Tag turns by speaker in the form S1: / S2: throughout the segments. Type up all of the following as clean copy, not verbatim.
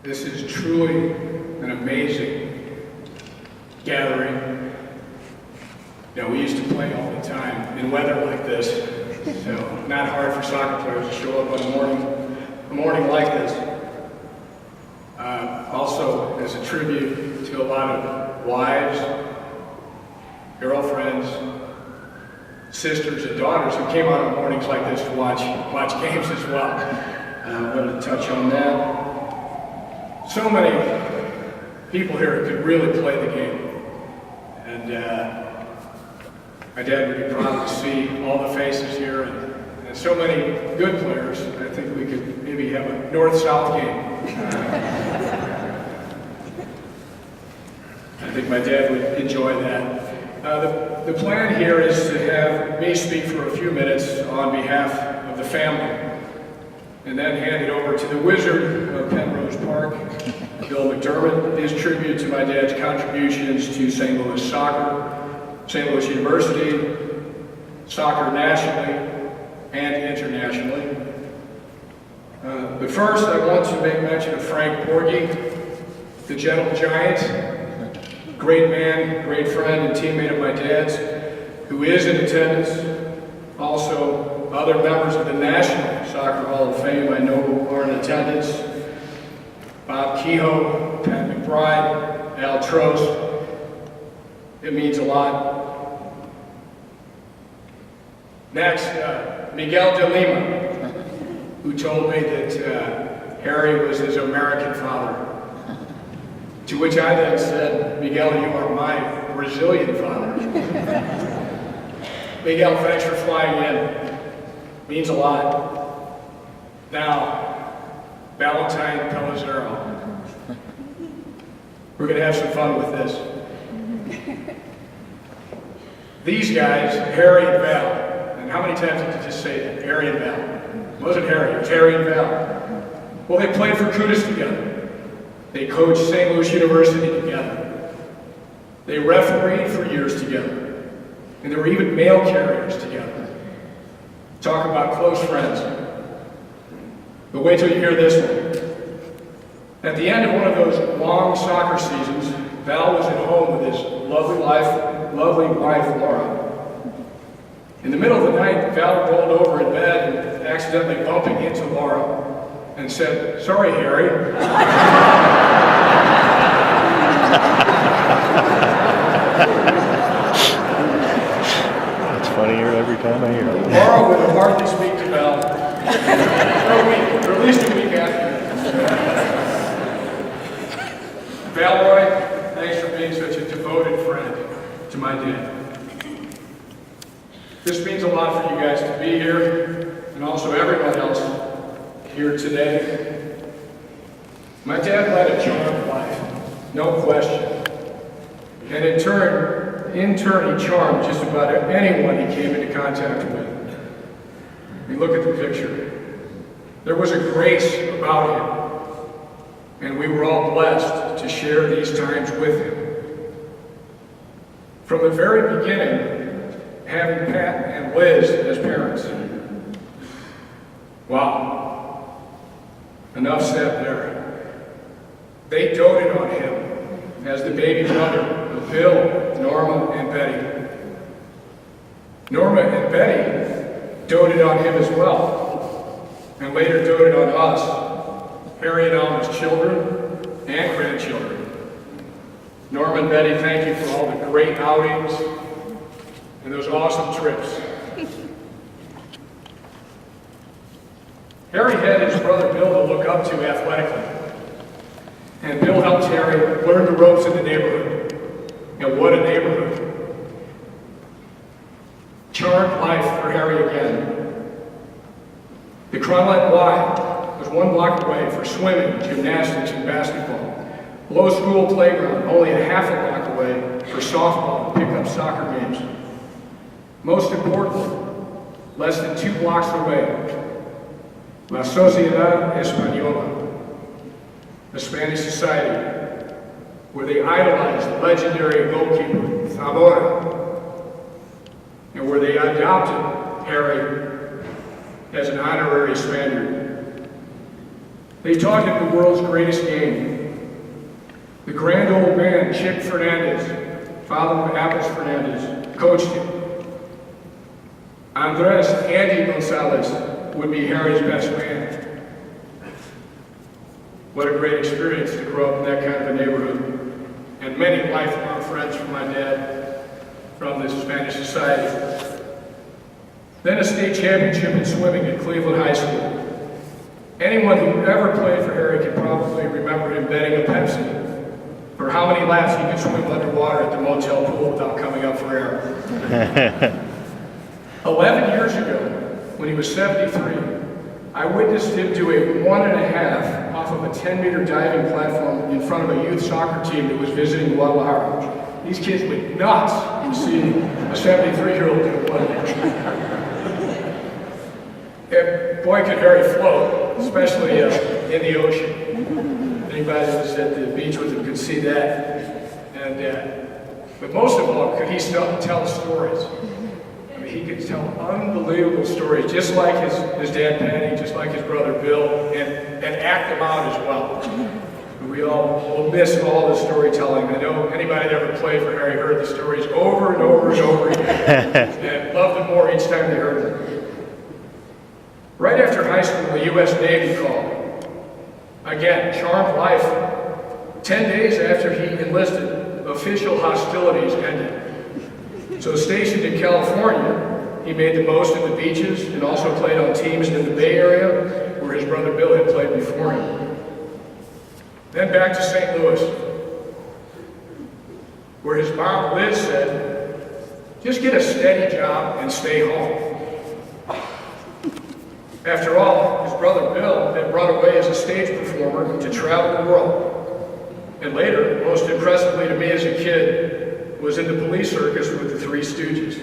S1: This is truly an amazing gathering. You know, we used to play all the time in weather like this, so not hard for soccer players to show up on a morning like this. Also, as a tribute to a lot of wives, girlfriends, sisters, and daughters who came out on mornings like this to watch games as well. I wanted to touch on that. So many people here could really play the game, and my dad would be proud to see all the faces here, and so many good players. I think we could maybe have a north-south game. I think my dad would enjoy that. The plan here is to have me speak for a few minutes on behalf of the family, and then hand it over to the wizard of Penrose Park, Bill McDermott, his tribute to my dad's contributions to St. Louis soccer, St. Louis University, soccer nationally and internationally. But first, I want to make mention of Frank Porgy, the gentle giant, great man, great friend, and teammate of my dad's, who is in attendance. Also, other members of the National Soccer Hall of Fame I know are in attendance. Bob Keough, Pat McBride, Al Trost. It means a lot. Next, Miguel de Lima, who told me that Harry was his American father. To which I then said, Miguel, you are my Brazilian father. Miguel, thanks for flying in. Means a lot. Now, Valentine Pellizzaro. We're going to have some fun with this. These guys, Harry and Val, and how many times did you just say that? Harry and Val. It wasn't Harry, it was Harry and Val. Well, they played for Keough together. They coached St. Louis University together. They refereed for years together. And they were even mail carriers together. Talk about close friends. But wait till you hear this one. At the end of one of those long soccer seasons, Val was at home with his lovely wife, Laura. In the middle of the night, Val rolled over in bed and accidentally bumping into Laura and said, "Sorry, Harry."
S2: It's funnier every time I hear it.
S1: Laura would hardly speak to Val for a week, or at least a week after. Valeroy, thanks for being such a devoted friend to my dad. This means a lot for you guys to be here, and also everyone else here today. My dad led a charmed life, no question. And in turn, he charmed just about anyone he came into contact with. I mean, look at the picture. There was a grace about him, and we were all blessed to share these times with him. From the very beginning, having Pat and Liz as parents. Wow. Enough said there. They doted on him as the baby brother of Bill, Norma, and Betty. Norma and Betty doted on him as well, and later doted on us, Harry and Alma's children and grandchildren. Norma and Betty, thank you for all the great outings and those awesome trips. Harry had his brother Bill to look up to athletically, and Bill helped Harry learn the ropes in the neighborhood. And what a neighborhood. Charmed life for Harry again. The Cronlet Y was 1 block away for swimming, gymnastics, and basketball. Low school playground, only a half a block away for softball and pickup soccer games. Most importantly, less than 2 blocks away, La Sociedad Española, a Spanish society, where they idolized the legendary goalkeeper, Zamora, and where they adopted Harry as an honorary Spaniard. They taught him the world's greatest game. The grand old man, Chick Fernandez, father of Apples Fernandez, coached him. Andres Andy Gonzalez would be Harry's best man. What a great experience to grow up in that kind of a neighborhood. And many lifelong friends from my dad from this Spanish society. Then a state championship in swimming at Cleveland High School. Anyone who ever played for Harry can probably remember him betting a Pepsi for how many laps he could swim underwater at the motel pool without coming up for air. 11 years ago, when he was 73, I witnessed him do a 1.5 off of a 10-meter diving platform in front of a youth soccer team that was visiting Guadalajara. These kids went nuts to see a 73-year-old do one. And boy, could Harry float, especially in the ocean. Anybody that was at the beach with him could see that. And but most of all, could he tell stories. I mean, he could tell unbelievable stories, just like his dad Patty, just like his brother Bill, and act them out as well. We all will miss all the storytelling. I know anybody that ever played for Harry heard the stories over and over and over again, and loved them more each time they heard them. Right after high school, the U.S. Navy called. Again, charmed life. 10 days after he enlisted, official hostilities ended. So stationed in California, he made the most of the beaches and also played on teams in the Bay Area where his brother Bill had played before him. Then back to St. Louis, where his mom Liz said, just get a steady job and stay home. After all, his brother Bill had run away as a stage performer to travel the world. And later, most impressively to me as a kid, was in the police circus with the Three Stooges.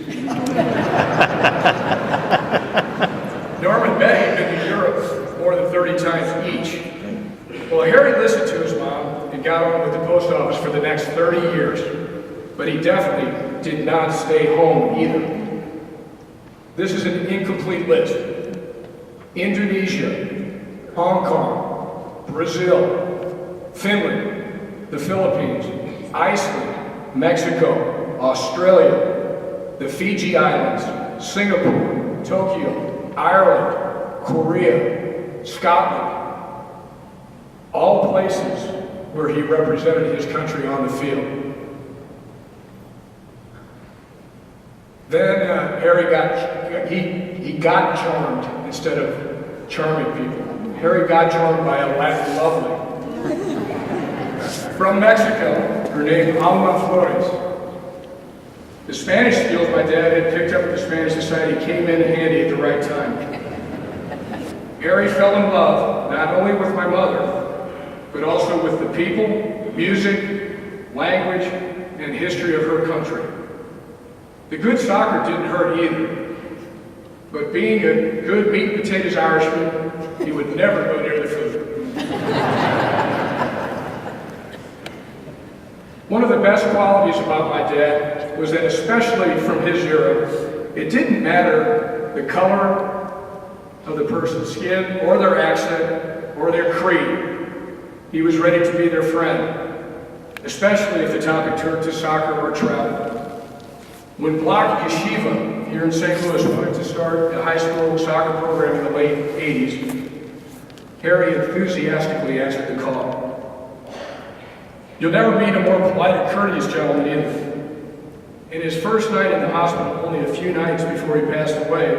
S1: Norm and Betty had been to Europe more than 30 times each. Well, Harry listened to his mom and got on with the post office for the next 30 years, but he definitely did not stay home either. This is an incomplete list. Indonesia, Hong Kong, Brazil, Finland, the Philippines, Iceland, Mexico, Australia, the Fiji Islands, Singapore, Tokyo, Ireland, Korea, Scotland, all places where he represented his country on the field. Then Harry got charmed instead of charming people. Harry got charmed by a Latin lovely. From Mexico, her name Alma Flores. The Spanish skills my dad had picked up at the Spanish Society came in handy at the right time. Harry fell in love not only with my mother, but also with the people, music, language, and history of her country. The good soccer didn't hurt either, but being a good meat and potatoes Irishman, he would never go near the food. One of the best qualities about my dad was that, especially from his era, it didn't matter the color of the person's skin, or their accent, or their creed. He was ready to be their friend, especially if the topic turned to soccer or travel. When Block Yeshiva here in St. Louis wanted to start a high school soccer program in the late 80s, Harry enthusiastically answered the call. You'll never meet a more polite and courteous gentleman either. In his first night in the hospital, only a few nights before he passed away,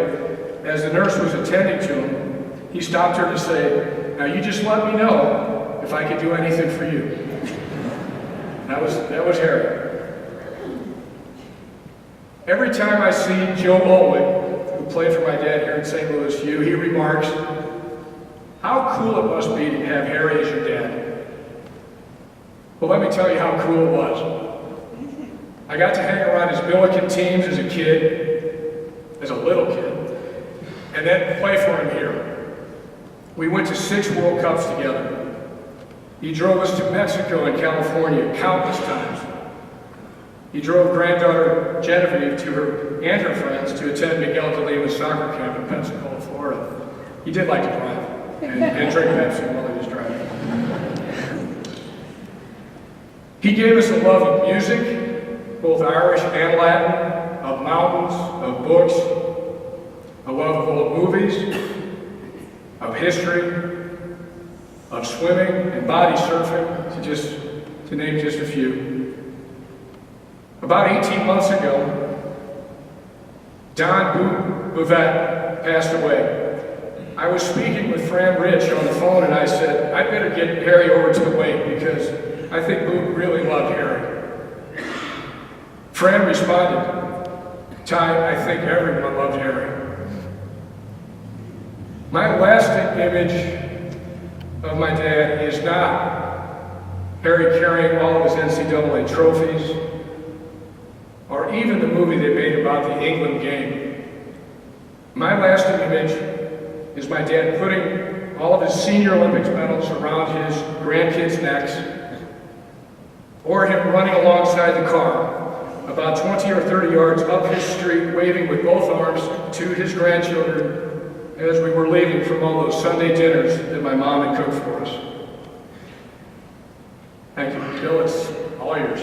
S1: as the nurse was attending to him, he stopped her to say, "Now you just let me know if I can do anything for you." That was Harry. Every time I see Joe Olwick, who played for my dad here in St. Louis U, he remarks, "How cool it must be to have Harry as your dad." Well, let me tell you how cool it was. I got to hang around his Milliken teams as a little kid, and then play for him here. We went to 6 World Cups together. He drove us to Mexico and California countless times. He drove granddaughter Genevieve to her and her friends to attend Miguel de Lima's soccer camp in Pensacola, Florida. He did like to drive. and drink Pepsi while he was driving. He gave us a love of music, both Irish and Latin, of mountains, of books, a love of old movies, of history, of swimming and body surfing, to name just a few. About 18 months ago, Don Bouvet passed away. I was speaking with Fran Rich on the phone and I said, I better get Harry over to the wake because I think Boo really loved Harry. Fran responded, Ty, I think everyone loved Harry. My lasting image of my dad is not Harry carrying all of his NCAA trophies, or even the movie they made about the England game. My lasting image is my dad putting all of his senior Olympics medals around his grandkids' necks, or him running alongside the car, about 20 or 30 yards up his street, waving with both arms to his grandchildren as we were leaving from all those Sunday dinners that my mom had cooked for us. Thank you. Bill, it's all yours.